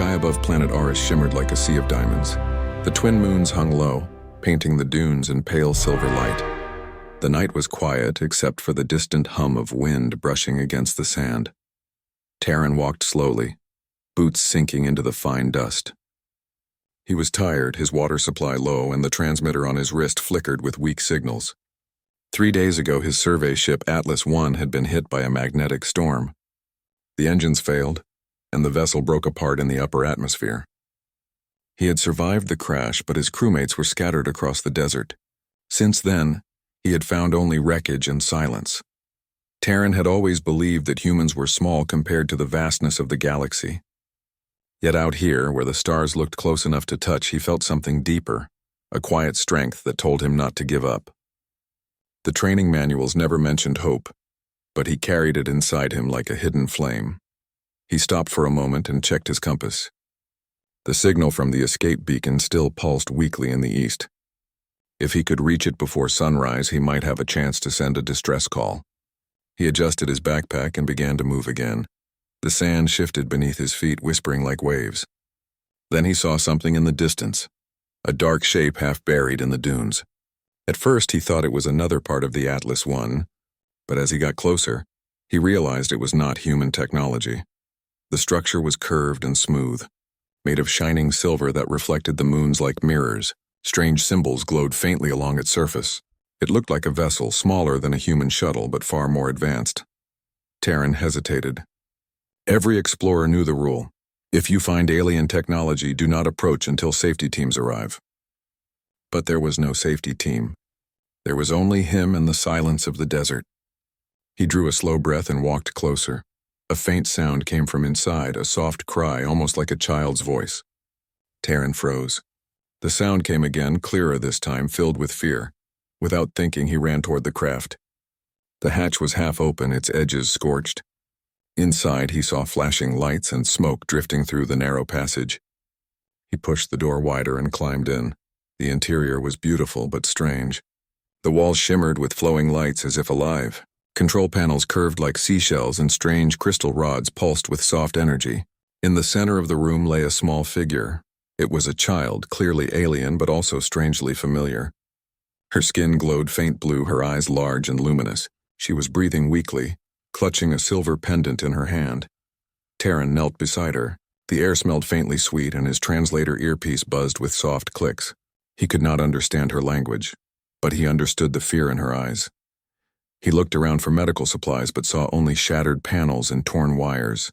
sky above planet Aris shimmered like a sea of diamonds. The twin moons hung low, painting the dunes in pale silver light. The night was quiet except for the distant hum of wind brushing against the sand. Terran walked slowly, boots sinking into the fine dust. He was tired, his water supply low, and the transmitter on his wrist flickered with weak signals. 3 days ago, his survey ship Atlas I had been hit by a magnetic storm. The engines failed, and the vessel broke apart in the upper atmosphere. He had survived the crash, but his crewmates were scattered across the desert. Since then, he had found only wreckage and silence. Terran had always believed that humans were small compared to the vastness of the galaxy. Yet out here, where the stars looked close enough to touch, he felt something deeper, a quiet strength that told him not to give up. The training manuals never mentioned hope, but he carried it inside him like a hidden flame. He stopped for a moment and checked his compass. The signal from the escape beacon still pulsed weakly in the east. If he could reach it before sunrise, he might have a chance to send a distress call. He adjusted his backpack and began to move again. The sand shifted beneath his feet, whispering like waves. Then he saw something in the distance, a dark shape half buried in the dunes. At first he thought it was another part of the Atlas I, but as he got closer, he realized it was not human technology. The structure was curved and smooth, made of shining silver that reflected the moons like mirrors. Strange symbols glowed faintly along its surface. It looked like a vessel, smaller than a human shuttle, but far more advanced. Terran hesitated. Every explorer knew the rule. If you find alien technology, do not approach until safety teams arrive. But there was no safety team. There was only him and the silence of the desert. He drew a slow breath and walked closer. A faint sound came from inside, a soft cry, almost like a child's voice. Terran froze. The sound came again, clearer this time, filled with fear. Without thinking, he ran toward the craft. The hatch was half open, its edges scorched. Inside, he saw flashing lights and smoke drifting through the narrow passage. He pushed the door wider and climbed in. The interior was beautiful but strange. The walls shimmered with flowing lights as if alive. Control panels curved like seashells and strange crystal rods pulsed with soft energy. In the center of the room lay a small figure. It was a child, clearly alien but also strangely familiar. Her skin glowed faint blue, her eyes large and luminous. She was breathing weakly, clutching a silver pendant in her hand. Terran knelt beside her. The air smelled faintly sweet and his translator earpiece buzzed with soft clicks. He could not understand her language, but he understood the fear in her eyes. He looked around for medical supplies but saw only shattered panels and torn wires.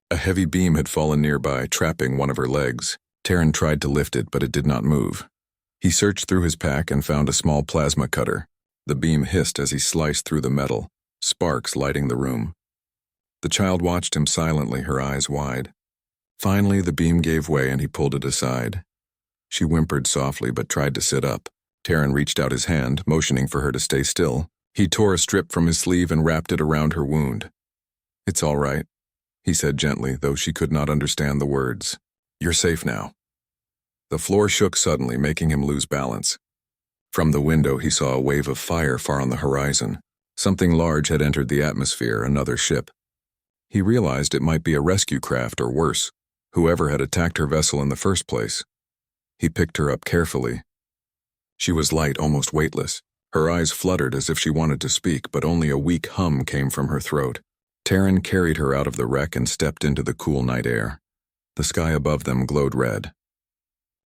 A heavy beam had fallen nearby, trapping one of her legs. Terran tried to lift it, but it did not move. He searched through his pack and found a small plasma cutter. The beam hissed as he sliced through the metal, sparks lighting the room. The child watched him silently, her eyes wide. Finally, the beam gave way and he pulled it aside. She whimpered softly but tried to sit up. Terran reached out his hand, motioning for her to stay still. He tore a strip from his sleeve and wrapped it around her wound. "It's all right," he said gently, though she could not understand the words. "You're safe now." The floor shook suddenly, making him lose balance. From the window, he saw a wave of fire far on the horizon. Something large had entered the atmosphere, another ship. He realized it might be a rescue craft or worse, whoever had attacked her vessel in the first place. He picked her up carefully. She was light, almost weightless. Her eyes fluttered as if she wanted to speak, but only a weak hum came from her throat. Terran carried her out of the wreck and stepped into the cool night air. The sky above them glowed red.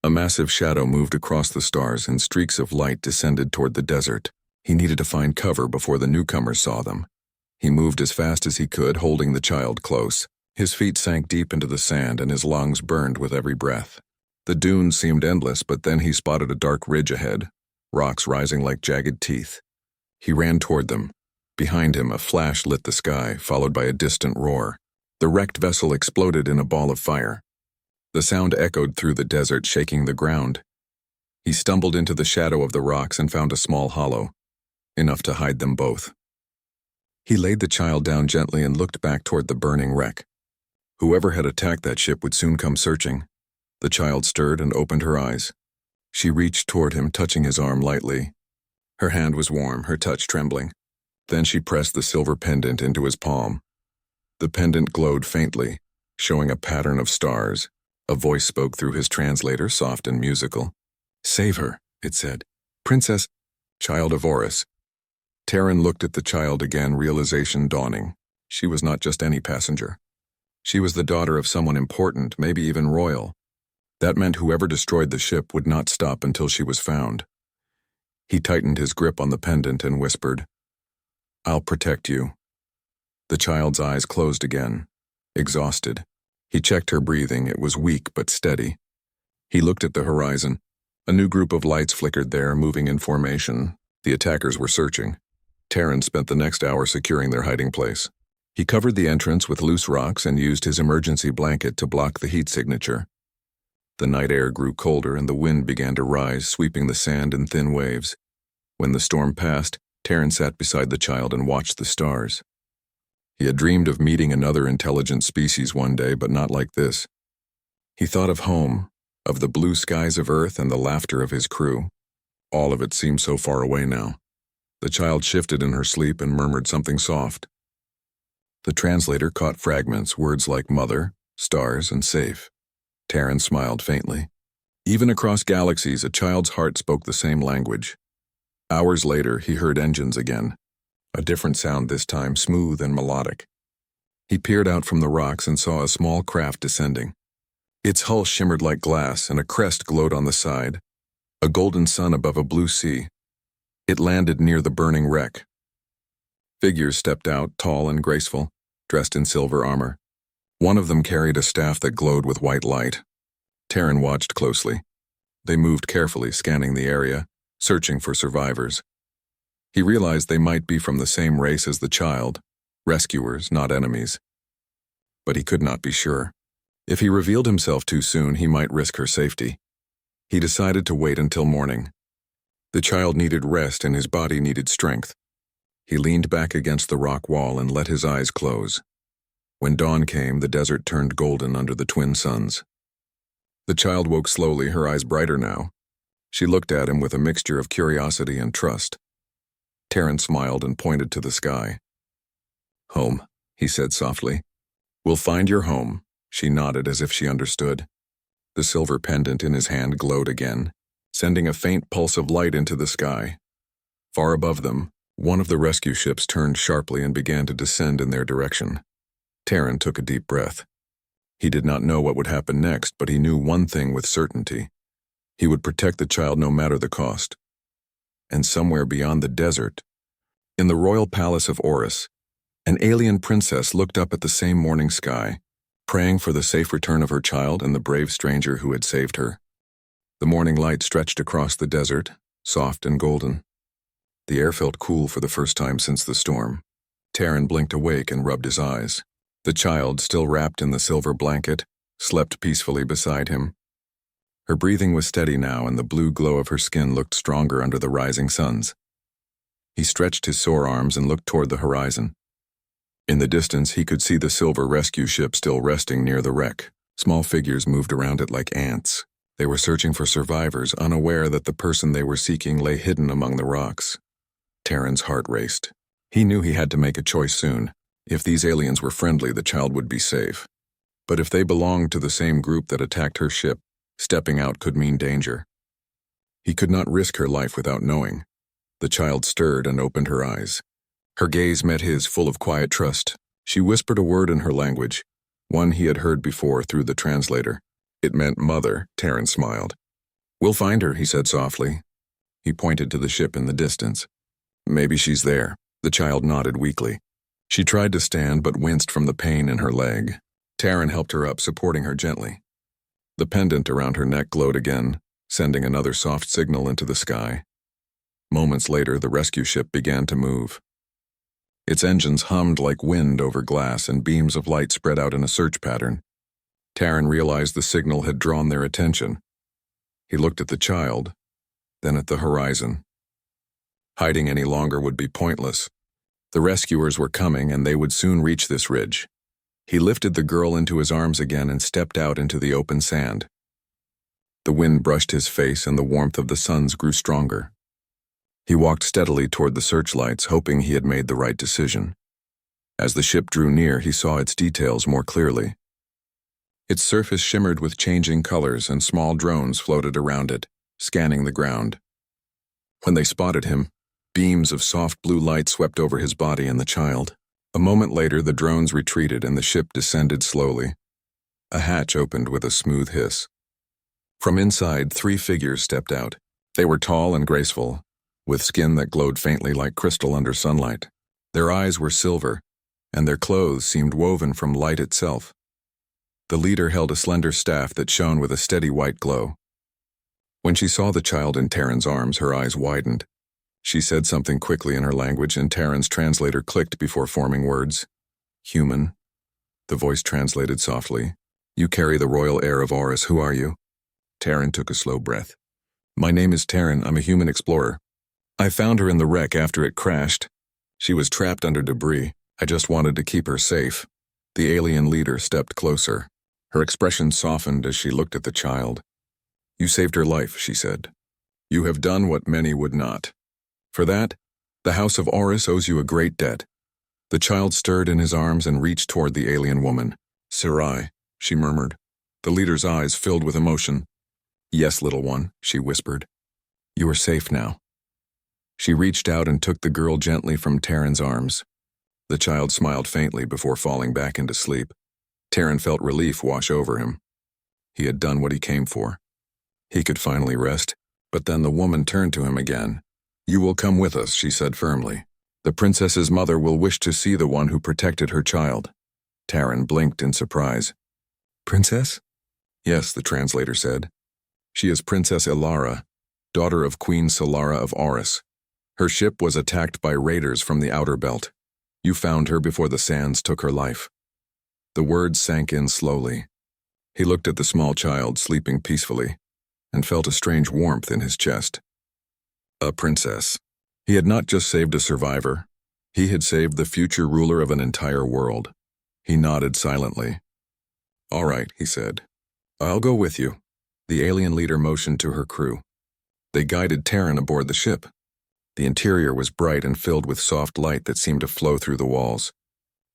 A massive shadow moved across the stars and streaks of light descended toward the desert. He needed to find cover before the newcomers saw them. He moved as fast as he could, holding the child close. His feet sank deep into the sand and his lungs burned with every breath. The dunes seemed endless, but then he spotted a dark ridge ahead, rocks rising like jagged teeth. He ran toward them. Behind him, a flash lit the sky, followed by a distant roar. The wrecked vessel exploded in a ball of fire. The sound echoed through the desert, shaking the ground. He stumbled into the shadow of the rocks and found a small hollow, enough to hide them both. He laid the child down gently and looked back toward the burning wreck. Whoever had attacked that ship would soon come searching. The child stirred and opened her eyes. She reached toward him, touching his arm lightly. Her hand was warm, her touch trembling. Then she pressed the silver pendant into his palm. The pendant glowed faintly, showing a pattern of stars. A voice spoke through his translator, soft and musical. "Save her," it said. "Princess, child of Horus." Terran looked at the child again, realization dawning. She was not just any passenger. She was the daughter of someone important, maybe even royal. That meant whoever destroyed the ship would not stop until she was found. He tightened his grip on the pendant and whispered, "I'll protect you." The child's eyes closed again, exhausted. He checked her breathing. It was weak but steady. He looked at the horizon. A new group of lights flickered there, moving in formation. The attackers were searching. Terran spent the next hour securing their hiding place. He covered the entrance with loose rocks and used his emergency blanket to block the heat signature. The night air grew colder and the wind began to rise, sweeping the sand in thin waves. When the storm passed, Terran sat beside the child and watched the stars. He had dreamed of meeting another intelligent species one day, but not like this. He thought of home, of the blue skies of Earth and the laughter of his crew. All of it seemed so far away now. The child shifted in her sleep and murmured something soft. The translator caught fragments, words like mother, stars, and safe. Terran smiled faintly. Even across galaxies, a child's heart spoke the same language. Hours later, he heard engines again. A different sound this time, smooth and melodic. He peered out from the rocks and saw a small craft descending. Its hull shimmered like glass, and a crest glowed on the side. A golden sun above a blue sea. It landed near the burning wreck. Figures stepped out, tall and graceful, dressed in silver armor. One of them carried a staff that glowed with white light. Terran watched closely. They moved carefully, scanning the area, searching for survivors. He realized they might be from the same race as the child, rescuers, not enemies. But he could not be sure. If he revealed himself too soon, he might risk her safety. He decided to wait until morning. The child needed rest and his body needed strength. He leaned back against the rock wall and let his eyes close. When dawn came, the desert turned golden under the twin suns. The child woke slowly, her eyes brighter now. She looked at him with a mixture of curiosity and trust. Terran smiled and pointed to the sky. "Home," he said softly. "We'll find your home." She nodded as if she understood. The silver pendant in his hand glowed again, sending a faint pulse of light into the sky. Far above them, one of the rescue ships turned sharply and began to descend in their direction. Terran took a deep breath. He did not know what would happen next, but he knew one thing with certainty. He would protect the child no matter the cost. And somewhere beyond the desert, in the royal palace of Horus, an alien princess looked up at the same morning sky, praying for the safe return of her child and the brave stranger who had saved her. The morning light stretched across the desert, soft and golden. The air felt cool for the first time since the storm. Terran blinked awake and rubbed his eyes. The child, still wrapped in the silver blanket, slept peacefully beside him. Her breathing was steady now, and the blue glow of her skin looked stronger under the rising suns. He stretched his sore arms and looked toward the horizon. In the distance, he could see the silver rescue ship still resting near the wreck. Small figures moved around it like ants. They were searching for survivors, unaware that the person they were seeking lay hidden among the rocks. Terran's heart raced. He knew he had to make a choice soon. If these aliens were friendly, the child would be safe. But if they belonged to the same group that attacked her ship, stepping out could mean danger. He could not risk her life without knowing. The child stirred and opened her eyes. Her gaze met his, full of quiet trust. She whispered a word in her language, one he had heard before through the translator. It meant mother. Terran smiled. "We'll find her," he said softly. He pointed to the ship in the distance. "Maybe she's there." The child nodded weakly. She tried to stand but winced from the pain in her leg. Terran helped her up, supporting her gently. The pendant around her neck glowed again, sending another soft signal into the sky. Moments later, the rescue ship began to move. Its engines hummed like wind over glass, and beams of light spread out in a search pattern. Terran realized the signal had drawn their attention. He looked at the child, then at the horizon. Hiding any longer would be pointless. The rescuers were coming, and they would soon reach this ridge. He lifted the girl into his arms again and stepped out into the open sand. The wind brushed his face, and the warmth of the suns grew stronger. He walked steadily toward the searchlights, hoping he had made the right decision. As the ship drew near, he saw its details more clearly. Its surface shimmered with changing colors and small drones floated around it, scanning the ground. When they spotted him, beams of soft blue light swept over his body and the child. A moment later, the drones retreated and the ship descended slowly. A hatch opened with a smooth hiss. From inside, 3 figures stepped out. They were tall and graceful, with skin that glowed faintly like crystal under sunlight. Their eyes were silver, and their clothes seemed woven from light itself. The leader held a slender staff that shone with a steady white glow. When she saw the child in Terran's arms, her eyes widened. She said something quickly in her language, and Terran's translator clicked before forming words. "Human," the voice translated softly. "You carry the royal air of Horus. Who are you?" Terran took a slow breath. "My name is Terran. I'm a human explorer. I found her in the wreck after it crashed. She was trapped under debris. I just wanted to keep her safe." The alien leader stepped closer. Her expression softened as she looked at the child. "You saved her life," she said. "You have done what many would not. For that, the House of Horus owes you a great debt." The child stirred in his arms and reached toward the alien woman. "Sarai," she murmured. The leader's eyes filled with emotion. "Yes, little one," she whispered. "You are safe now." She reached out and took the girl gently from Terran's arms. The child smiled faintly before falling back into sleep. Terran felt relief wash over him. He had done what he came for. He could finally rest, but then the woman turned to him again. "You will come with us," she said firmly. "The princess's mother will wish to see the one who protected her child." Terran blinked in surprise. "Princess?" "Yes," the translator said. "She is Princess Ilara, daughter of Queen Solara of Horus. Her ship was attacked by raiders from the outer belt. You found her before the sands took her life." The words sank in slowly. He looked at the small child sleeping peacefully and felt a strange warmth in his chest. A princess. He had not just saved a survivor. He had saved the future ruler of an entire world. He nodded silently. "All right," he said. "I'll go with you." The alien leader motioned to her crew. They guided Terran aboard the ship. The interior was bright and filled with soft light that seemed to flow through the walls.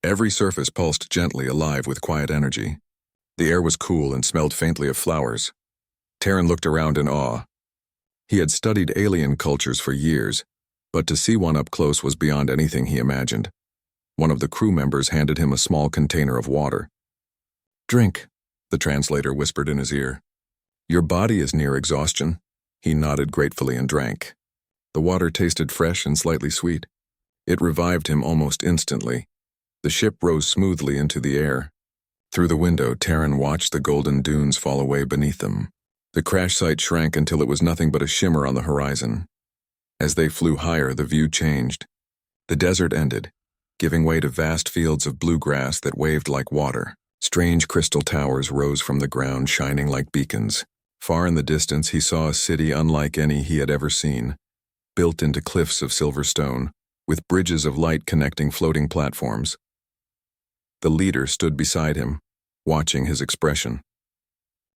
Every surface pulsed gently, alive with quiet energy. The air was cool and smelled faintly of flowers. Terran looked around in awe. He had studied alien cultures for years, but to see one up close was beyond anything he imagined. One of the crew members handed him a small container of water. "Drink," the translator whispered in his ear. "Your body is near exhaustion." He nodded gratefully and drank. The water tasted fresh and slightly sweet. It revived him almost instantly. The ship rose smoothly into the air. Through the window, Terran watched the golden dunes fall away beneath them. The crash site shrank until it was nothing but a shimmer on the horizon. As they flew higher, the view changed. The desert ended, giving way to vast fields of blue grass that waved like water. Strange crystal towers rose from the ground, shining like beacons. Far in the distance, he saw a city unlike any he had ever seen, built into cliffs of silver stone, with bridges of light connecting floating platforms. The leader stood beside him, watching his expression.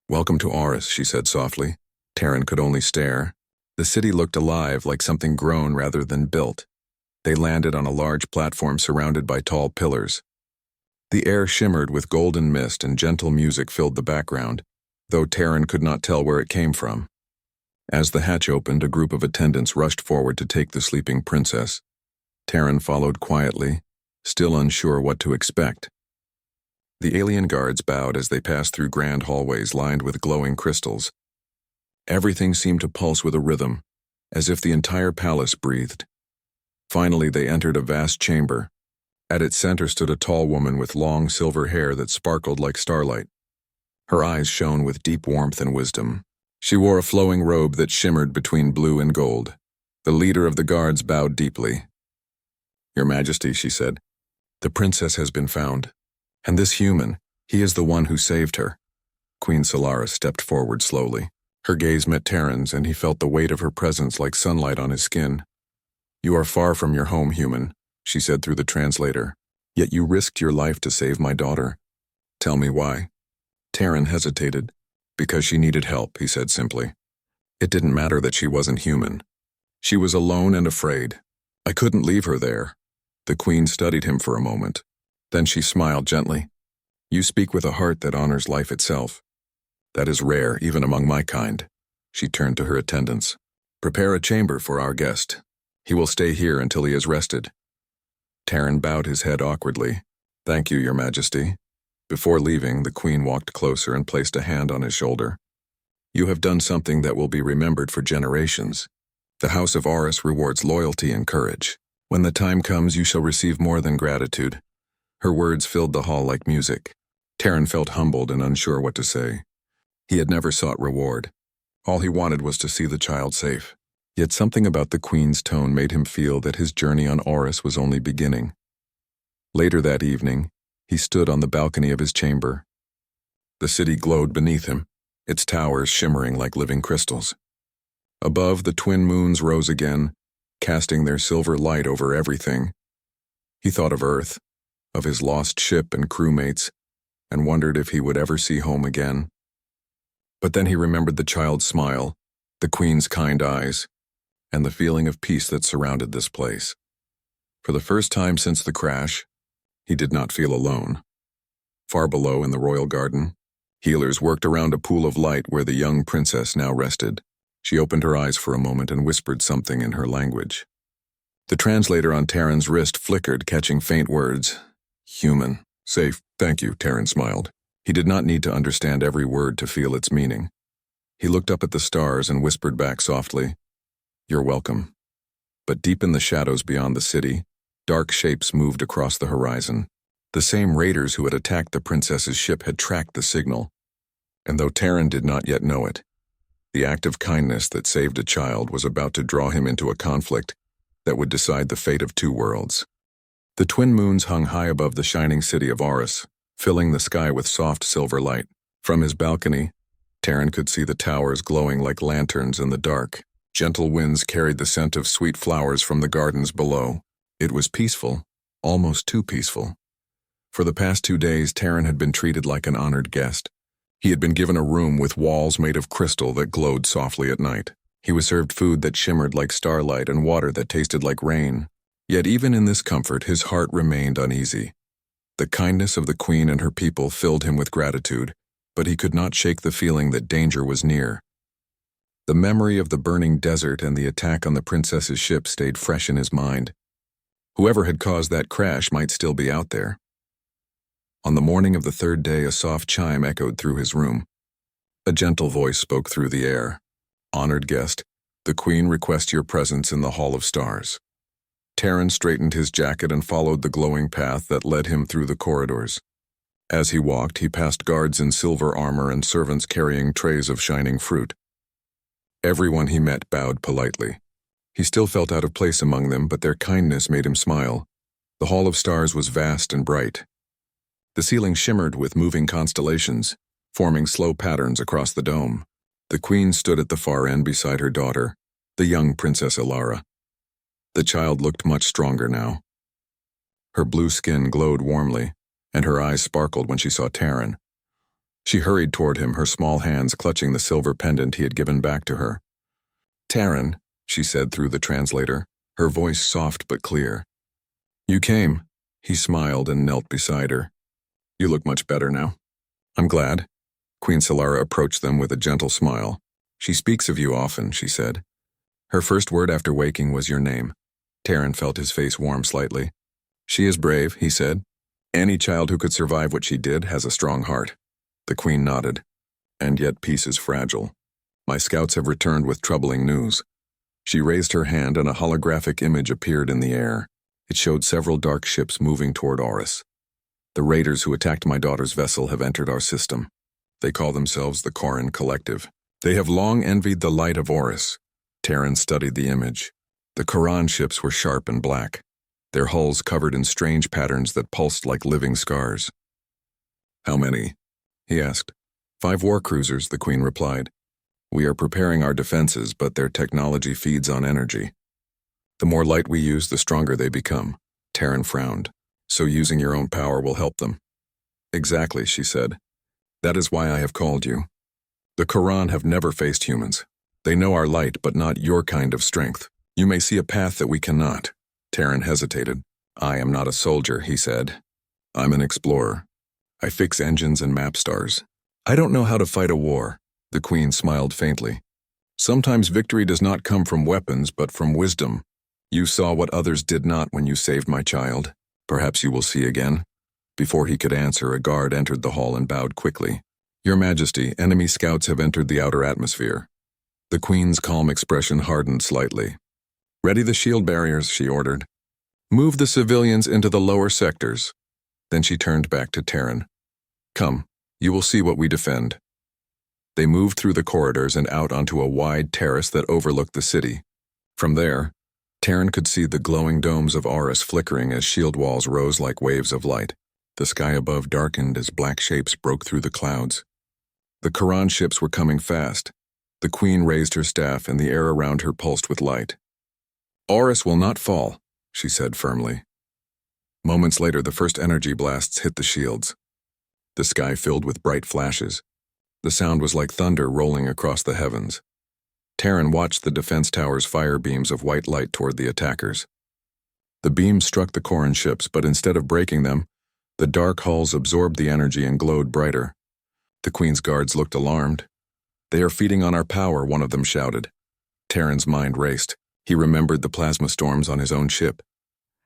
"Welcome to Horus," she said softly. Terran could only stare. The city looked alive, like something grown rather than built. They landed on a large platform surrounded by tall pillars. The air shimmered with golden mist and gentle music filled the background, though Terran could not tell where it came from. As the hatch opened, a group of attendants rushed forward to take the sleeping princess. Terran followed quietly, still unsure what to expect. The alien guards bowed as they passed through grand hallways lined with glowing crystals. Everything seemed to pulse with a rhythm, as if the entire palace breathed. Finally, they entered a vast chamber. At its center stood a tall woman with long silver hair that sparkled like starlight. Her eyes shone with deep warmth and wisdom. She wore a flowing robe that shimmered between blue and gold. The leader of the guards bowed deeply. "Your Majesty," she said, "the princess has been found. And this human, he is the one who saved her." Queen Solara stepped forward slowly. Her gaze met Terran's, and he felt the weight of her presence like sunlight on his skin. "You are far from your home, human," she said through the translator. "Yet you risked your life to save my daughter. Tell me why." Terran hesitated. "Because she needed help," he said simply. "It didn't matter that she wasn't human. She was alone and afraid. I couldn't leave her there." The queen studied him for a moment. Then she smiled gently. You speak with a heart that honors life itself. That is rare, even among my kind. She turned to her attendants. Prepare a chamber for our guest. He will stay here until he is rested. Terran bowed his head awkwardly. Thank you, Your Majesty. Before leaving, the Queen walked closer and placed a hand on his shoulder. You have done something that will be remembered for generations. The House of Horus rewards loyalty and courage. When the time comes, you shall receive more than gratitude. Her words filled the hall like music. Terran felt humbled and unsure what to say. He had never sought reward. All he wanted was to see the child safe. Yet something about the Queen's tone made him feel that his journey on Horus was only beginning. Later that evening, he stood on the balcony of his chamber. The city glowed beneath him, its towers shimmering like living crystals. Above, the twin moons rose again, casting their silver light over everything. He thought of Earth, of his lost ship and crewmates, and wondered if he would ever see home again. But then he remembered the child's smile, the Queen's kind eyes, and the feeling of peace that surrounded this place. For the first time since the crash, he did not feel alone. Far below in the royal garden, healers worked around a pool of light where the young princess now rested. She opened her eyes for a moment and whispered something in her language. The translator on Terran's wrist flickered, catching faint words. Human. Safe. Thank you, Terran smiled. He did not need to understand every word to feel its meaning. He looked up at the stars and whispered back softly, You're welcome. But deep in the shadows beyond the city, dark shapes moved across the horizon. The same raiders who had attacked the princess's ship had tracked the signal. And though Terran did not yet know it, the act of kindness that saved a child was about to draw him into a conflict that would decide the fate of two worlds. The twin moons hung high above the shining city of Horus, filling the sky with soft silver light. From his balcony, Terran could see the towers glowing like lanterns in the dark. Gentle winds carried the scent of sweet flowers from the gardens below. It was peaceful, almost too peaceful. For the past 2 days, Terran had been treated like an honored guest. He had been given a room with walls made of crystal that glowed softly at night. He was served food that shimmered like starlight and water that tasted like rain. Yet even in this comfort, his heart remained uneasy. The kindness of the Queen and her people filled him with gratitude, but he could not shake the feeling that danger was near. The memory of the burning desert and the attack on the princess's ship stayed fresh in his mind. Whoever had caused that crash might still be out there. On the morning of the 3rd day, a soft chime echoed through his room. A gentle voice spoke through the air. Honored guest, the Queen requests your presence in the Hall of Stars. Terran straightened his jacket and followed the glowing path that led him through the corridors. As he walked, he passed guards in silver armor and servants carrying trays of shining fruit. Everyone he met bowed politely. He still felt out of place among them, but their kindness made him smile. The Hall of Stars was vast and bright. The ceiling shimmered with moving constellations, forming slow patterns across the dome. The Queen stood at the far end beside her daughter, the young Princess Ilara. The child looked much stronger now. Her blue skin glowed warmly, and her eyes sparkled when she saw Terran. She hurried toward him, her small hands clutching the silver pendant he had given back to her. Terran, she said through the translator, her voice soft but clear. You came. He smiled and knelt beside her. You look much better now. I'm glad. Queen Solara approached them with a gentle smile. She speaks of you often, she said. Her first word after waking was your name. Terran felt his face warm slightly. She is brave, he said. Any child who could survive what she did has a strong heart. The Queen nodded. And yet peace is fragile. My scouts have returned with troubling news. She raised her hand and a holographic image appeared in the air. It showed several dark ships moving toward Horus. The raiders who attacked my daughter's vessel have entered our system. They call themselves the Koran Collective. They have long envied the light of Horus. Terran studied the image. The Koran ships were sharp and black, their hulls covered in strange patterns that pulsed like living scars. How many? He asked. 5 war cruisers, the Queen replied. We are preparing our defenses, but their technology feeds on energy. The more light we use, the stronger they become. Terran frowned. So using your own power will help them. Exactly, she said. That is why I have called you. The Koran have never faced humans. They know our light, but not your kind of strength. You may see a path that we cannot. Terran hesitated. I am not a soldier, he said. I'm an explorer. I fix engines and map stars. I don't know how to fight a war. The Queen smiled faintly. Sometimes victory does not come from weapons, but from wisdom. You saw what others did not when you saved my child. Perhaps you will see again. Before he could answer, a guard entered the hall and bowed quickly. Your Majesty, enemy scouts have entered the outer atmosphere. The Queen's calm expression hardened slightly. Ready the shield barriers, she ordered. Move the civilians into the lower sectors. Then she turned back to Terran. Come, you will see what we defend. They moved through the corridors and out onto a wide terrace that overlooked the city. From there, Terran could see the glowing domes of Aurus flickering as shield walls rose like waves of light. The sky above darkened as black shapes broke through the clouds. The Quran ships were coming fast. The Queen raised her staff and the air around her pulsed with light. Aurus will not fall, she said firmly. Moments later, the first energy blasts hit the shields. The sky filled with bright flashes. The sound was like thunder rolling across the heavens. Terran watched the defense towers fire beams of white light toward the attackers. The beams struck the Quran ships, but instead of breaking them, the dark hulls absorbed the energy and glowed brighter. The Queen's guards looked alarmed. They are feeding on our power, one of them shouted. Terran's mind raced. He remembered the plasma storms on his own ship,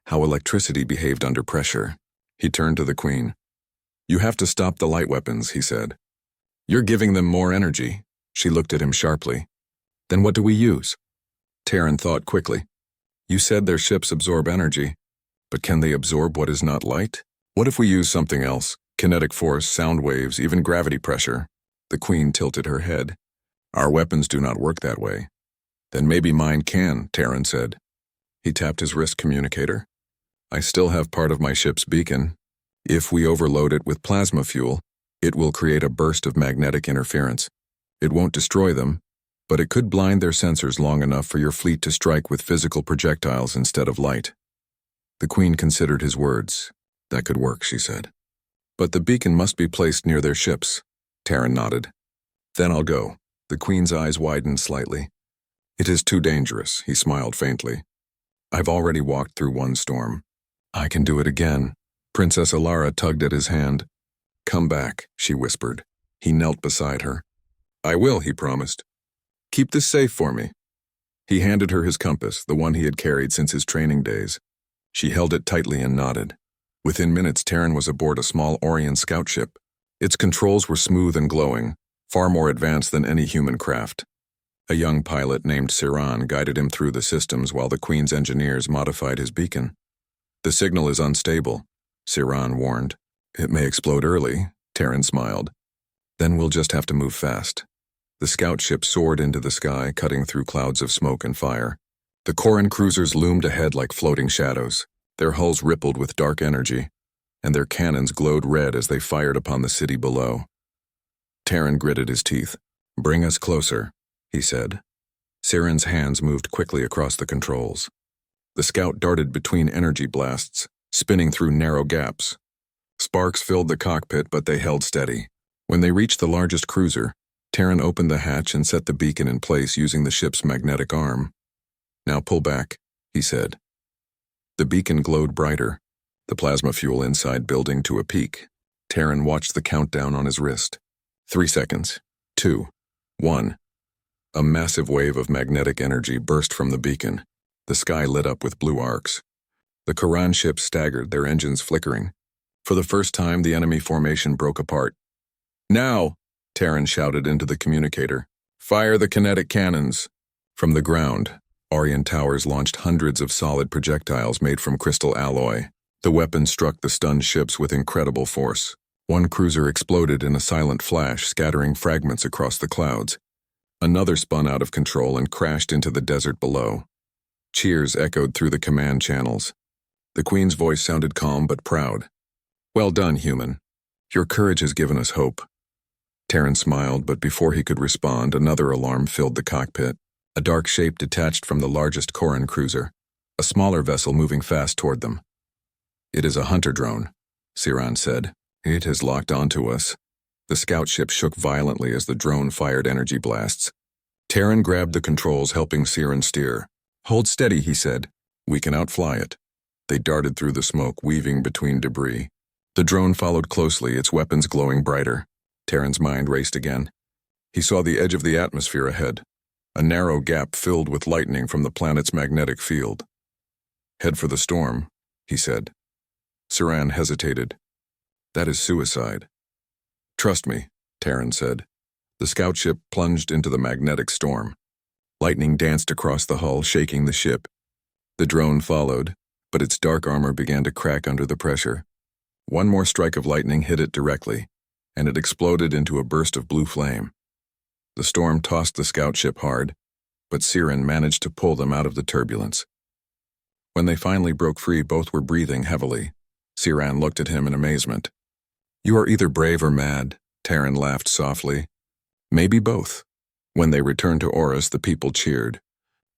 how electricity behaved under pressure. He turned to the Queen. You have to stop the light weapons, he said. You're giving them more energy. She looked at him sharply. Then what do we use? Terran thought quickly. You said their ships absorb energy, but can they absorb what is not light? What if we use something else? Kinetic force, sound waves, even gravity pressure. The Queen tilted her head. Our weapons do not work that way. Then maybe mine can, Terran said. He tapped his wrist communicator. I still have part of my ship's beacon. If we overload it with plasma fuel, it will create a burst of magnetic interference. It won't destroy them, but it could blind their sensors long enough for your fleet to strike with physical projectiles instead of light. The Queen considered his words. That could work, she said. But the beacon must be placed near their ships. Terran nodded. Then I'll go. The Queen's eyes widened slightly. It is too dangerous, he smiled faintly. I've already walked through one storm. I can do it again. Princess Alara tugged at his hand. Come back, she whispered. He knelt beside her. I will, he promised. Keep this safe for me. He handed her his compass, the one he had carried since his training days. She held it tightly and nodded. Within minutes, Terran was aboard a small Orion scout ship. Its controls were smooth and glowing, far more advanced than any human craft. A young pilot named Siran guided him through the systems while the Queen's engineers modified his beacon. The signal is unstable, Siran warned. It may explode early, Terran smiled. Then we'll just have to move fast. The scout ship soared into the sky, cutting through clouds of smoke and fire. The Quran cruisers loomed ahead like floating shadows. Their hulls rippled with dark energy, and their cannons glowed red as they fired upon the city below. Terran gritted his teeth. Bring us closer, he said. Siran's hands moved quickly across the controls. The scout darted between energy blasts, spinning through narrow gaps. Sparks filled the cockpit, but they held steady. When they reached the largest cruiser, Terran opened the hatch and set the beacon in place using the ship's magnetic arm. Now pull back, he said. The beacon glowed brighter, the plasma fuel inside building to a peak. Terran watched the countdown on his wrist. 3 seconds. 2. 1. A massive wave of magnetic energy burst from the beacon. The sky lit up with blue arcs. The Quran ships staggered, their engines flickering. For the first time, the enemy formation broke apart. Now, Terran shouted into the communicator. Fire the kinetic cannons. From the ground, Orion towers launched hundreds of solid projectiles made from crystal alloy. The weapons struck the stunned ships with incredible force. One cruiser exploded in a silent flash, scattering fragments across the clouds. Another spun out of control and crashed into the desert below. Cheers echoed through the command channels. The Queen's voice sounded calm but proud. Well done, human. Your courage has given us hope. Terran smiled, but before he could respond, another alarm filled the cockpit. A dark shape detached from the largest Quran cruiser, a smaller vessel moving fast toward them. It is a hunter drone, Siran said. It has locked onto us. The scout ship shook violently as the drone fired energy blasts. Terran grabbed the controls, helping Siran steer. Hold steady, he said. We can outfly it. They darted through the smoke, weaving between debris. The drone followed closely, its weapons glowing brighter. Terran's mind raced again. He saw the edge of the atmosphere ahead, a narrow gap filled with lightning from the planet's magnetic field. "Head for the storm," he said. Saran hesitated. "That is suicide." "Trust me," Terran said. The scout ship plunged into the magnetic storm. Lightning danced across the hull, shaking the ship. The drone followed, but its dark armor began to crack under the pressure. One more strike of lightning hit it directly, and it exploded into a burst of blue flame. The storm tossed the scout ship hard, but Siren managed to pull them out of the turbulence. When they finally broke free, both were breathing heavily. Siran looked at him in amazement. "You are either brave or mad," Terran laughed softly. "Maybe both." When they returned to Oris, the people cheered.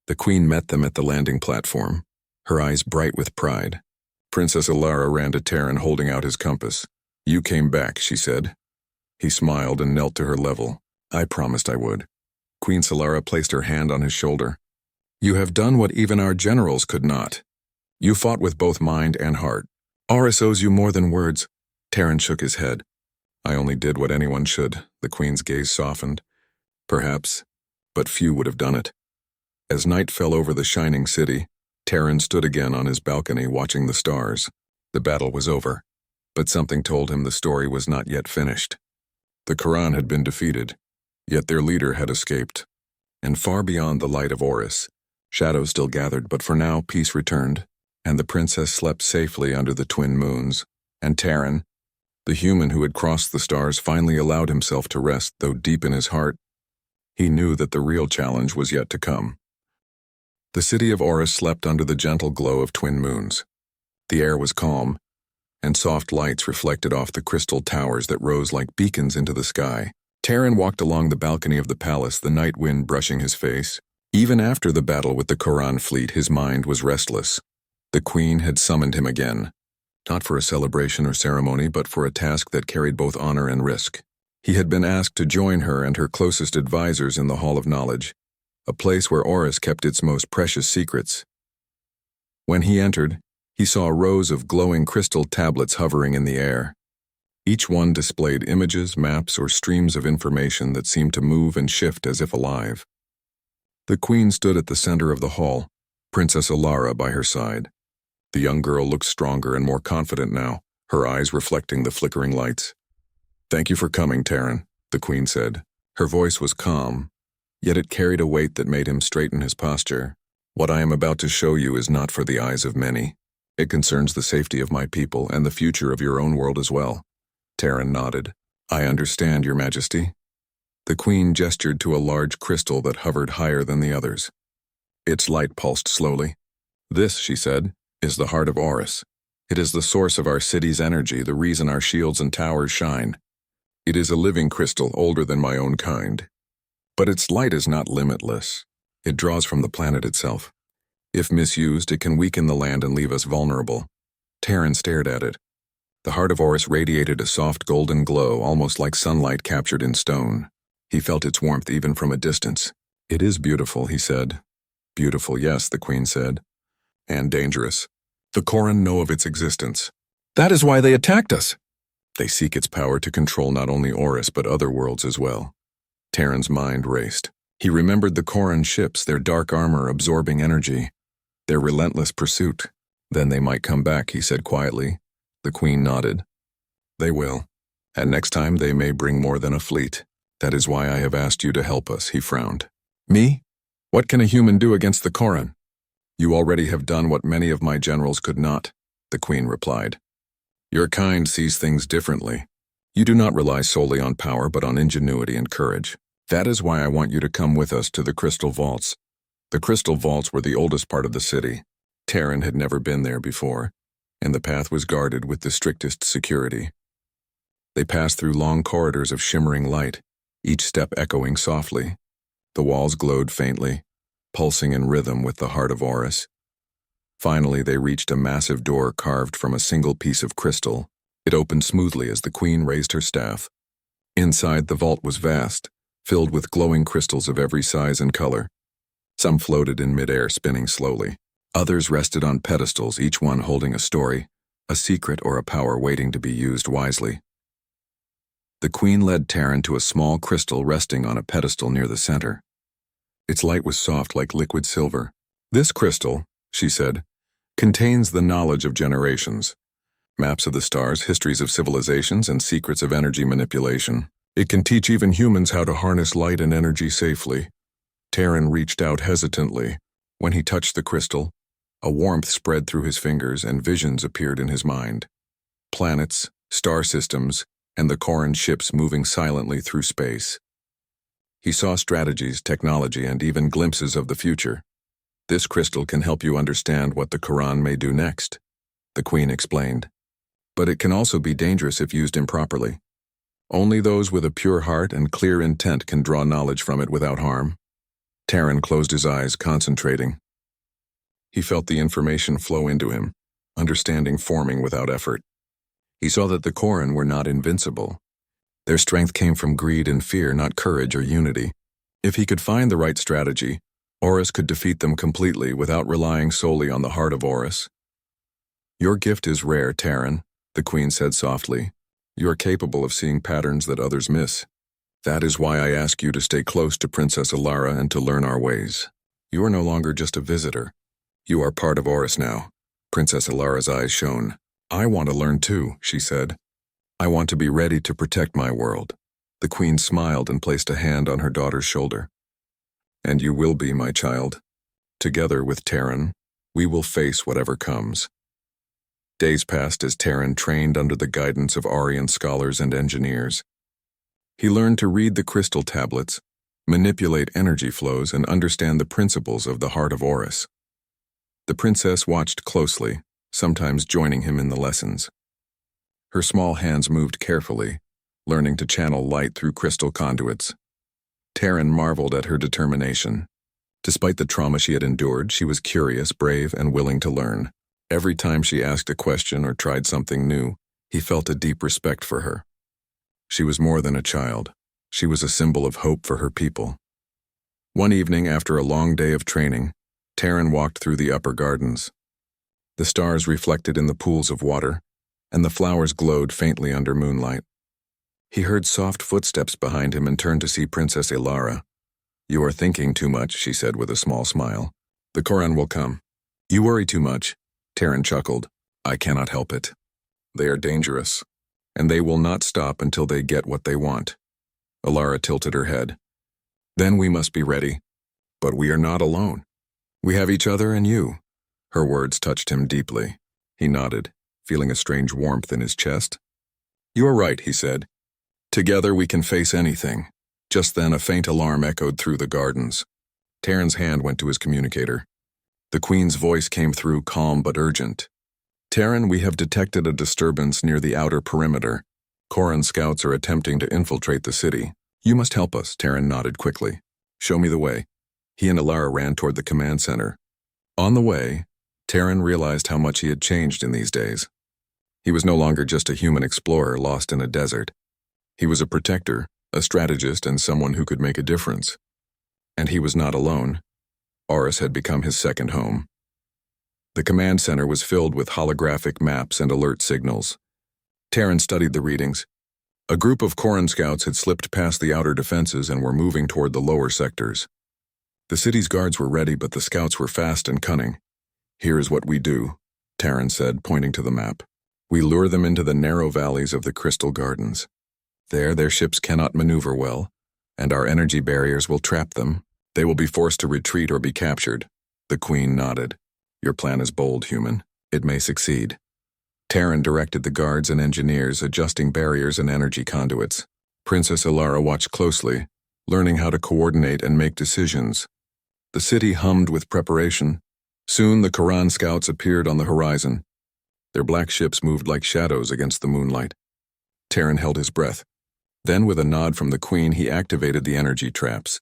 The Queen met them at the landing platform, her eyes bright with pride. Princess Alara ran to Terran, holding out his compass. "You came back," she said. He smiled and knelt to her level. "I promised I would." Queen Solara placed her hand on his shoulder. "You have done what even our generals could not. You fought with both mind and heart. Oris owes you more than words." Terran shook his head. "I only did what anyone should." The Queen's gaze softened. "Perhaps, but few would have done it." As night fell over the shining city, Terran stood again on his balcony watching the stars. The battle was over, but something told him the story was not yet finished. The Quran had been defeated, yet their leader had escaped. And far beyond the light of Oris, shadows still gathered, but for now peace returned, and the princess slept safely under the twin moons. And Terran, the human who had crossed the stars, finally allowed himself to rest, though deep in his heart, he knew that the real challenge was yet to come. The city of Oris slept under the gentle glow of twin moons. The air was calm, and soft lights reflected off the crystal towers that rose like beacons into the sky. Terran walked along the balcony of the palace, the night wind brushing his face. Even after the battle with the Quran fleet, his mind was restless. The Queen had summoned him again, not for a celebration or ceremony, but for a task that carried both honor and risk. He had been asked to join her and her closest advisors in the Hall of Knowledge, a place where Oris kept its most precious secrets. When he entered, he saw rows of glowing crystal tablets hovering in the air. Each one displayed images, maps, or streams of information that seemed to move and shift as if alive. The Queen stood at the center of the hall, Princess Alara by her side. The young girl looked stronger and more confident now, her eyes reflecting the flickering lights. "Thank you for coming, Terran," the Queen said. Her voice was calm, yet it carried a weight that made him straighten his posture. "What I am about to show you is not for the eyes of many. It concerns the safety of my people and the future of your own world as well." Terran nodded. "I understand, Your Majesty." The Queen gestured to a large crystal that hovered higher than the others. Its light pulsed slowly. "This," she said, "is the heart of Oris. It is the source of our city's energy, the reason our shields and towers shine. It is a living crystal, older than my own kind. But its light is not limitless. It draws from the planet itself. If misused, it can weaken the land and leave us vulnerable." Terran stared at it. The heart of Oris radiated a soft golden glow, almost like sunlight captured in stone. He felt its warmth even from a distance. "It is beautiful," he said. "Beautiful, yes," the Queen said. "And dangerous. The Koran know of its existence. That is why they attacked us. They seek its power to control not only Oris but other worlds as well." Terran's mind raced. He remembered the Koran ships, their dark armor absorbing energy, their relentless pursuit. "Then they might come back," he said quietly. The Queen nodded. "They will. And next time they may bring more than a fleet. That is why I have asked you to help us," he frowned. "Me? What can a human do against the Koran?" "You already have done what many of my generals could not," the Queen replied. "Your kind sees things differently. You do not rely solely on power but on ingenuity and courage. That is why I want you to come with us to the Crystal Vaults." The Crystal Vaults were the oldest part of the city. Terran had never been there before, and the path was guarded with the strictest security. They passed through long corridors of shimmering light, each step echoing softly. The walls glowed faintly, pulsing in rhythm with the heart of Oris. Finally, they reached a massive door carved from a single piece of crystal. It opened smoothly as the Queen raised her staff. Inside, the vault was vast, filled with glowing crystals of every size and color. Some floated in midair, spinning slowly. Others rested on pedestals, each one holding a story, a secret or a power waiting to be used wisely. The Queen led Terran to a small crystal resting on a pedestal near the center. Its light was soft like liquid silver. "This crystal," she said, "contains the knowledge of generations. Maps of the stars, histories of civilizations, and secrets of energy manipulation. It can teach even humans how to harness light and energy safely." Terran reached out hesitantly. When he touched the crystal, a warmth spread through his fingers and visions appeared in his mind. Planets, star systems, and the Corran ships moving silently through space. He saw strategies, technology, and even glimpses of the future. "This crystal can help you understand what the Quran may do next," the Queen explained. "But it can also be dangerous if used improperly. Only those with a pure heart and clear intent can draw knowledge from it without harm." Terran closed his eyes, concentrating. He felt the information flow into him, understanding forming without effort. He saw that the Corran were not invincible. Their strength came from greed and fear, not courage or unity. If he could find the right strategy, Horus could defeat them completely without relying solely on the heart of Horus. "Your gift is rare, Terran," the Queen said softly. "You are capable of seeing patterns that others miss. That is why I ask you to stay close to Princess Alara and to learn our ways. You are no longer just a visitor. You are part of Horus now." Princess Alara's eyes shone. "I want to learn too," she said. "I want to be ready to protect my world." The Queen smiled and placed a hand on her daughter's shoulder. "And you will be, my child. Together with Terran, we will face whatever comes." Days passed as Terran trained under the guidance of Aryan scholars and engineers. He learned to read the crystal tablets, manipulate energy flows, and understand the principles of the heart of Horus. The princess watched closely, sometimes joining him in the lessons. Her small hands moved carefully, learning to channel light through crystal conduits. Terran marveled at her determination. Despite the trauma she had endured, she was curious, brave, and willing to learn. Every time she asked a question or tried something new, he felt a deep respect for her. She was more than a child. She was a symbol of hope for her people. One evening, after a long day of training, Terran walked through the upper gardens. The stars reflected in the pools of water, and the flowers glowed faintly under moonlight. He heard soft footsteps behind him and turned to see Princess Alara. "You are thinking too much," she said with a small smile. "The Corran will come." "You worry too much," Terran chuckled. "I cannot help it. They are dangerous, and they will not stop until they get what they want." Alara tilted her head. "Then we must be ready. But we are not alone. We have each other and you." Her words touched him deeply. He nodded, feeling a strange warmth in his chest. "You are right," he said. "Together we can face anything." Just then a faint alarm echoed through the gardens. Terran's hand went to his communicator. The Queen's voice came through, calm but urgent. "Terran, we have detected a disturbance near the outer perimeter. Corran scouts are attempting to infiltrate the city. You must help us," Terran nodded quickly. "Show me the way." He and Alara ran toward the command center. On the way, Terran realized how much he had changed in these days. He was no longer just a human explorer lost in a desert. He was a protector, a strategist, and someone who could make a difference. And he was not alone. Horus had become his second home. The command center was filled with holographic maps and alert signals. Terran studied the readings. A group of Corran scouts had slipped past the outer defenses and were moving toward the lower sectors. The city's guards were ready, but the scouts were fast and cunning. "Here is what we do," Terran said, pointing to the map. "We lure them into the narrow valleys of the Crystal Gardens. There, their ships cannot maneuver well, and our energy barriers will trap them. They will be forced to retreat or be captured." The Queen nodded. "Your plan is bold, human. It may succeed." Terran directed the guards and engineers, adjusting barriers and energy conduits. Princess Alara watched closely, learning how to coordinate and make decisions. The city hummed with preparation. Soon the Quran scouts appeared on the horizon. Their black ships moved like shadows against the moonlight. Terran held his breath. Then, with a nod from the Queen, he activated the energy traps.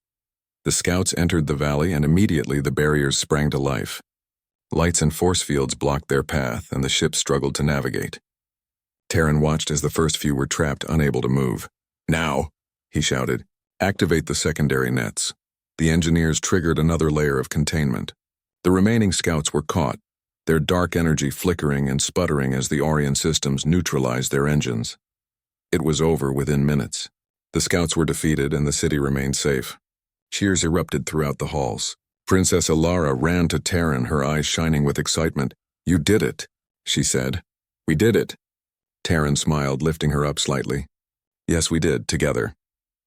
The scouts entered the valley, and immediately the barriers sprang to life. Lights and force fields blocked their path, and the ships struggled to navigate. Terran watched as the first few were trapped, unable to move. "Now," he shouted, "activate the secondary nets." The engineers triggered another layer of containment. The remaining scouts were caught, their dark energy flickering and sputtering as the Orion systems neutralized their engines. It was over within minutes. The scouts were defeated and the city remained safe. Cheers erupted throughout the halls. Princess Alara ran to Terran, her eyes shining with excitement. "You did it," she said. "We did it." Terran smiled, lifting her up slightly. "Yes, we did, together."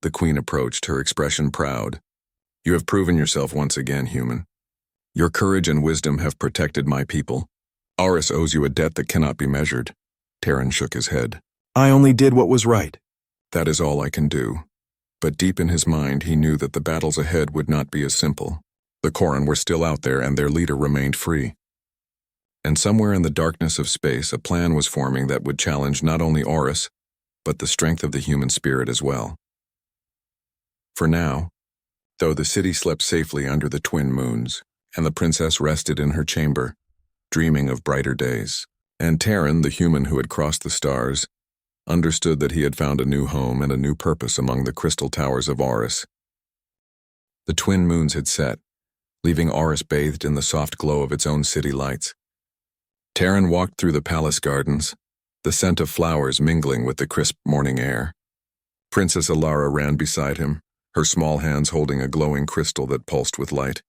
The Queen approached, her expression proud. "You have proven yourself once again, human. Your courage and wisdom have protected my people. Aris owes you a debt that cannot be measured." Terran shook his head. "I only did what was right." "That is all I can do." But deep in his mind, he knew that the battles ahead would not be as simple. The Koran were still out there and their leader remained free. And somewhere in the darkness of space, a plan was forming that would challenge not only Aris, but the strength of the human spirit as well. For now, though the city slept safely under the twin moons, and the princess rested in her chamber, dreaming of brighter days, and Terran, the human who had crossed the stars, understood that he had found a new home and a new purpose among the crystal towers of Aris. The twin moons had set, leaving Aris bathed in the soft glow of its own city lights. Terran walked through the palace gardens, the scent of flowers mingling with the crisp morning air. Princess Alara ran beside him, her small hands holding a glowing crystal that pulsed with light.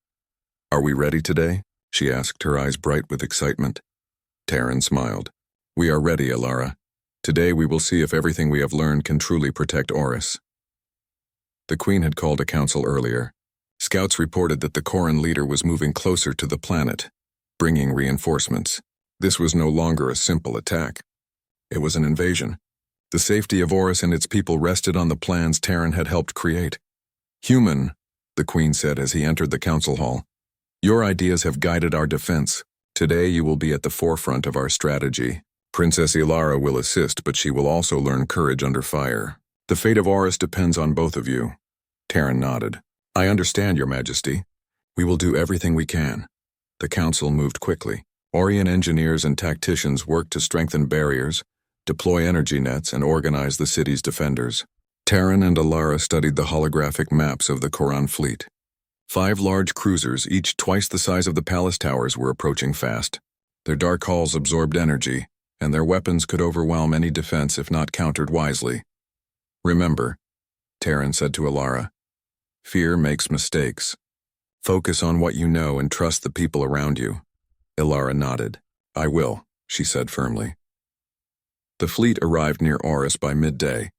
"Are we ready today?" she asked, her eyes bright with excitement. Terran smiled. "We are ready, Alara. Today we will see if everything we have learned can truly protect Aris." The Queen had called a council earlier. Scouts reported that the Koran leader was moving closer to the planet, bringing reinforcements. This was no longer a simple attack. It was an invasion. The safety of Aris and its people rested on the plans Terran had helped create. "Human," the Queen said as he entered the council hall, "your ideas have guided our defense. Today you will be at the forefront of our strategy. Princess Ilara will assist, but she will also learn courage under fire. The fate of Aris depends on both of you." Terran nodded. "I understand, Your Majesty. We will do everything we can." The council moved quickly. Orion engineers and tacticians worked to strengthen barriers, deploy energy nets, and organize the city's defenders. Terran and Alara studied the holographic maps of the Koran fleet. 5 large cruisers, each twice the size of the palace towers, were approaching fast. Their dark hulls absorbed energy, and their weapons could overwhelm any defense if not countered wisely. "Remember," Terran said to Alara, "fear makes mistakes. Focus on what you know and trust the people around you." Ilara nodded. "I will," she said firmly. The fleet arrived near Aris by midday.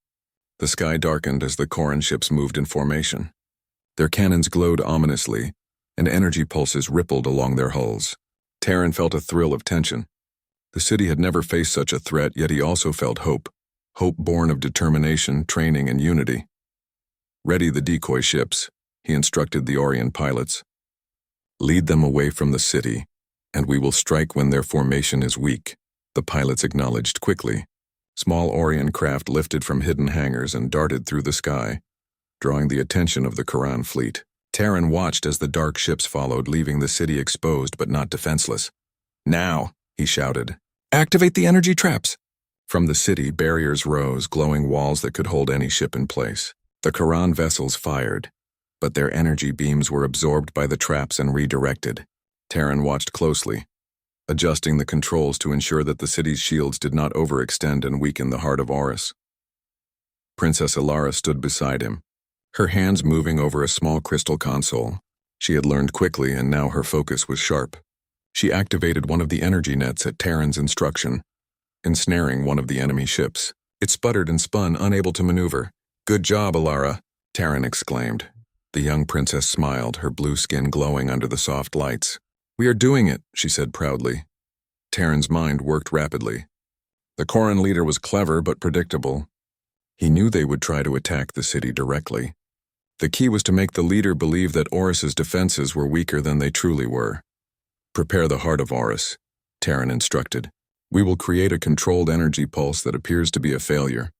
The sky darkened as the Koran ships moved in formation. Their cannons glowed ominously, and energy pulses rippled along their hulls. Terran felt a thrill of tension. The city had never faced such a threat, yet he also felt hope. Hope born of determination, training, and unity. "Ready the decoy ships," he instructed the Orion pilots. "Lead them away from the city, and we will strike when their formation is weak." The pilots acknowledged quickly. Small Orion craft lifted from hidden hangars and darted through the sky, drawing the attention of the Koran fleet. Terran watched as the dark ships followed, leaving the city exposed but not defenseless. "Now," he shouted, "activate the energy traps." From the city, barriers rose, glowing walls that could hold any ship in place. The Koran vessels fired, but their energy beams were absorbed by the traps and redirected. Terran watched closely, adjusting the controls to ensure that the city's shields did not overextend and weaken the heart of Aris. Princess Ilara stood beside him, her hands moving over a small crystal console. She had learned quickly, and now her focus was sharp. She activated one of the energy nets at Terran's instruction, ensnaring one of the enemy ships. It sputtered and spun, unable to maneuver. "Good job, Ilara," Terran exclaimed. The young princess smiled, her blue skin glowing under the soft lights. "We are doing it," she said proudly. Terran's mind worked rapidly. The Koran leader was clever but predictable. He knew they would try to attack the city directly. The key was to make the leader believe that Aris's defenses were weaker than they truly were. "Prepare the heart of Aris," Terran instructed. "We will create a controlled energy pulse that appears to be a failure.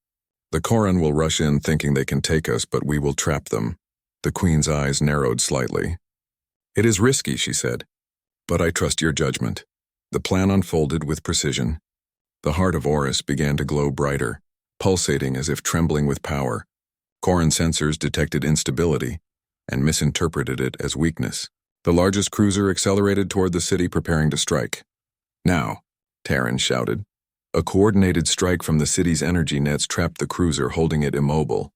The Koran will rush in thinking they can take us, but we will trap them." The Queen's eyes narrowed slightly. "It is risky," she said, "but I trust your judgment." The plan unfolded with precision. The heart of Aris began to glow brighter, pulsating as if trembling with power. Koran sensors detected instability and misinterpreted it as weakness. The largest cruiser accelerated toward the city, preparing to strike. Now, Terran shouted. A coordinated strike from the city's energy nets trapped the cruiser, holding it immobile.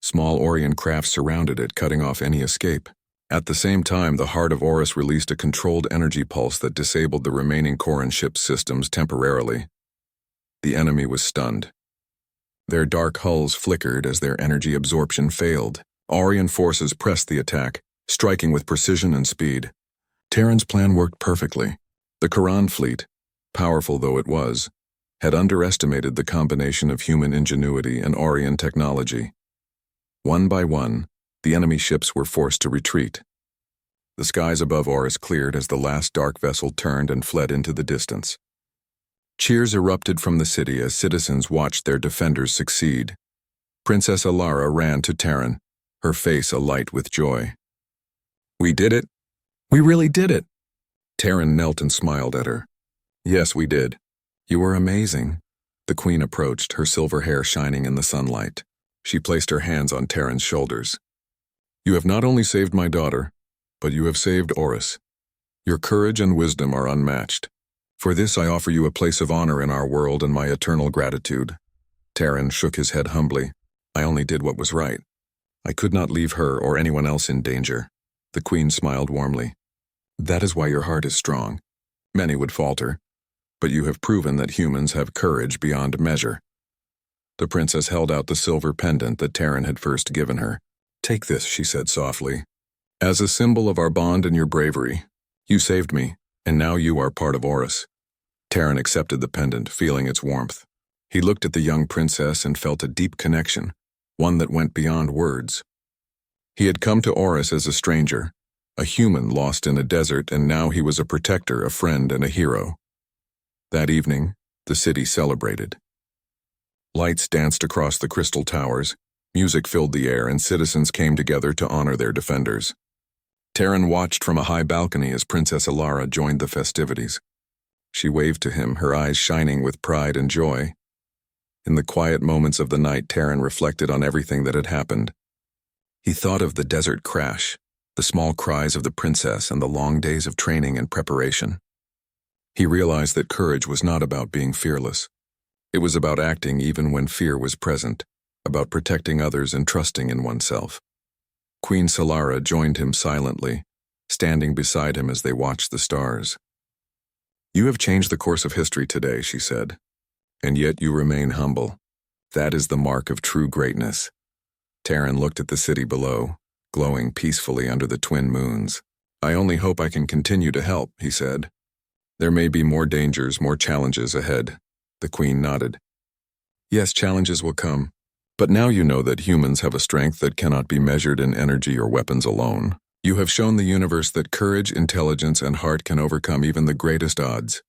Small Orion craft surrounded it, cutting off any escape. At the same time, the heart of Orus released a controlled energy pulse that disabled the remaining core and ship systems temporarily. The enemy was stunned. Their dark hulls flickered as their energy absorption failed. Orion forces pressed the attack, striking with precision and speed. Terran's plan worked perfectly. The Quran fleet, powerful though it was, had underestimated the combination of human ingenuity and Orion technology. One by one, the enemy ships were forced to retreat. The skies above Orus cleared as the last dark vessel turned and fled into the distance. Cheers erupted from the city as citizens watched their defenders succeed. Princess Alara ran to Terran, her face alight with joy. "We did it. We really did it." Terran knelt and smiled at her. "Yes, we did. You were amazing." The queen approached, her silver hair shining in the sunlight. She placed her hands on Terran's shoulders. "You have not only saved my daughter, but you have saved Orus. Your courage and wisdom are unmatched. For this I offer you a place of honor in our world and my eternal gratitude." Terran shook his head humbly. "I only did what was right. I could not leave her or anyone else in danger." The queen smiled warmly. "That is why your heart is strong. Many would falter, but you have proven that humans have courage beyond measure." The princess held out the silver pendant that Terran had first given her. "Take this," she said softly. "As a symbol of our bond and your bravery, you saved me, and now you are part of Orus." Terran accepted the pendant, feeling its warmth. He looked at the young princess and felt a deep connection, one that went beyond words. He had come to Orus as a stranger, a human lost in a desert, and now he was a protector, a friend, and a hero. That evening, the city celebrated. Lights danced across the crystal towers, music filled the air, and citizens came together to honor their defenders. Terran watched from a high balcony as Princess Alara joined the festivities. She waved to him, her eyes shining with pride and joy. In the quiet moments of the night, Terran reflected on everything that had happened. He thought of the desert crash, the small cries of the princess, and the long days of training and preparation. He realized that courage was not about being fearless. It was about acting even when fear was present, about protecting others and trusting in oneself. Queen Solara joined him silently, standing beside him as they watched the stars. "You have changed the course of history today," she said, "and yet you remain humble. That is the mark of true greatness." Terran looked at the city below, glowing peacefully under the twin moons. "I only hope I can continue to help," he said. "There may be more dangers, more challenges ahead." The queen nodded. "Yes, challenges will come. But now you know that humans have a strength that cannot be measured in energy or weapons alone. You have shown the universe that courage, intelligence, and heart can overcome even the greatest odds."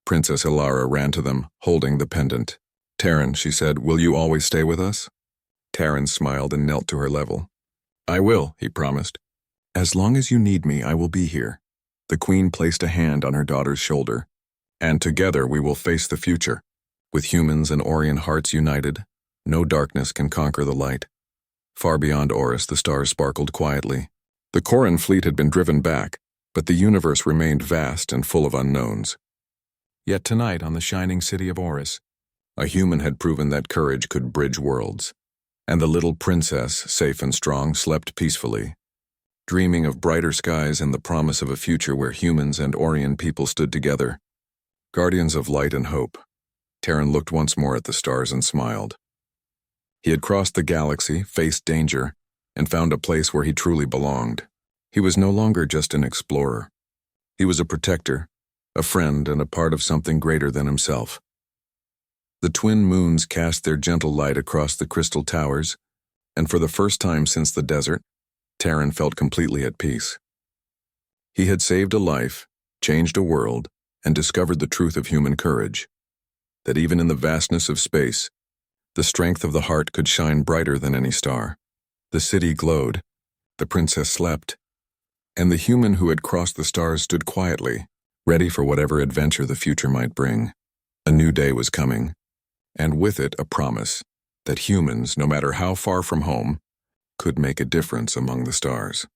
Princess Alara ran to them, holding the pendant. "Terran," she said, "will you always stay with us?" Terran smiled and knelt to her level. "I will," he promised. "As long as you need me, I will be here." The queen placed a hand on her daughter's shoulder. "And together we will face the future. With humans and Orion hearts united, no darkness can conquer the light." Far beyond Orus, the stars sparkled quietly. The Quran fleet had been driven back, but the universe remained vast and full of unknowns. Yet tonight, on the shining city of Orus, a human had proven that courage could bridge worlds. And the little princess, safe and strong, slept peacefully, dreaming of brighter skies and the promise of a future where humans and Orion people stood together, guardians of light and hope. Terran looked once more at the stars and smiled. He had crossed the galaxy, faced danger, and found a place where he truly belonged. He was no longer just an explorer. He was a protector, a friend, and a part of something greater than himself. The twin moons cast their gentle light across the crystal towers, and for the first time since the desert, Terran felt completely at peace. He had saved a life, changed a world, and discovered the truth of human courage, that even in the vastness of space, the strength of the heart could shine brighter than any star. The city glowed, the princess slept, and the human who had crossed the stars stood quietly, ready for whatever adventure the future might bring. A new day was coming, and with it a promise that humans, no matter how far from home, could make a difference among the stars.